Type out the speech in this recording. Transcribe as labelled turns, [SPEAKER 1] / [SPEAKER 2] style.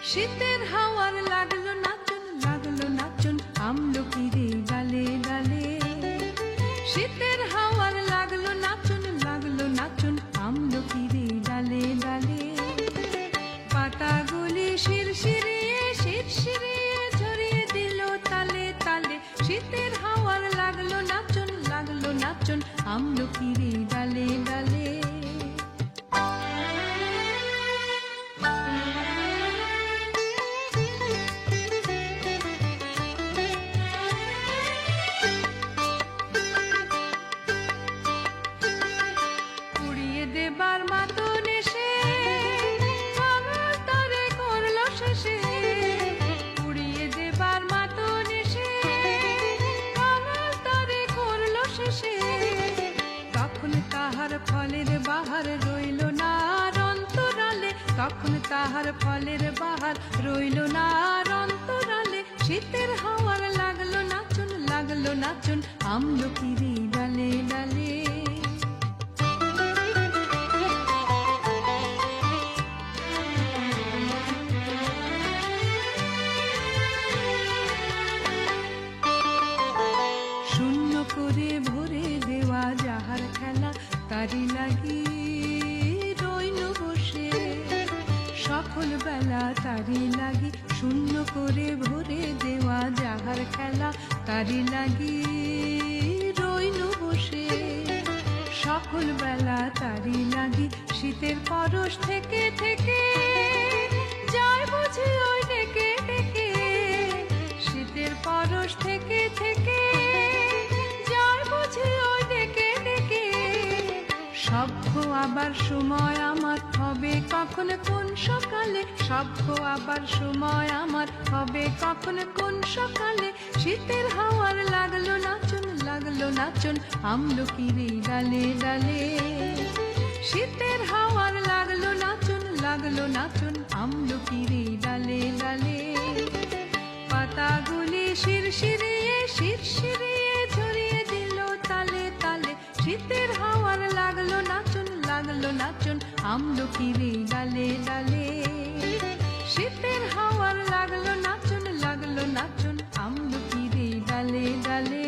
[SPEAKER 1] শীতের হাওয়ার লাগলো নাচন আমলকিরে ডালে ডালে। শীতের হাওয়ার লাগলো নাচন আমলকিরে ডালে ডালে। পাতাগুলি শিরশিরিয়ে ঝরিয়ে দিল তালে তালে। শীতের হাওয়ার লাগলো নাচন আমলকিরে ডালে ডালে। দেবার মাতন এসে কাঙাল তারে করলো শেষে। উড়িয়ে দেবার মাতন এসে কাঙাল তারে করলো শেষে। তখন তাহার ফলের বাহার রইল না আর অন্তরালে। তখন তাহার ফলের বাহার রইল না আর অন্তরালে। শীতের হাওয়ার লাগলো নাচন আমলকিরে ডালে ডালে। করে ভরে দেওয়া যাহার খেলা তারি লাগি রইল বসে। সকল বেলা তারি লাগি শূন্য করে ভরে দেওয়া যাহার খেলা তারি লাগি রইল বসে। সকল বেলা তারি লাগি শীতের পরশ থেকে থেকে যায় বুঝি ওই ডেকে ডেকে। শীতের পরশ থেকে থেকে সভ্য আবার সময় আমার হবে কখন কোন সকালে। সভ্য আবার সময় আমার হবে কখন কোন সকালে। শীতের হাওয়ার লাগলো নাচন আমলকিরে ডালে ডালে। শীতের হাওয়ার লাগলো নাচন আমলকিরে ডালে ডালে। পাতাগুলি শিরশিরিয়ে ঝরিয়ে দিল তালে তালে। শীতের হাওয়ার লাগলো নাচন আমলকিরে ডালে ডালে। শীতের হাওয়ার লাগলো নাচন আমলকিরে ডালে ডালে।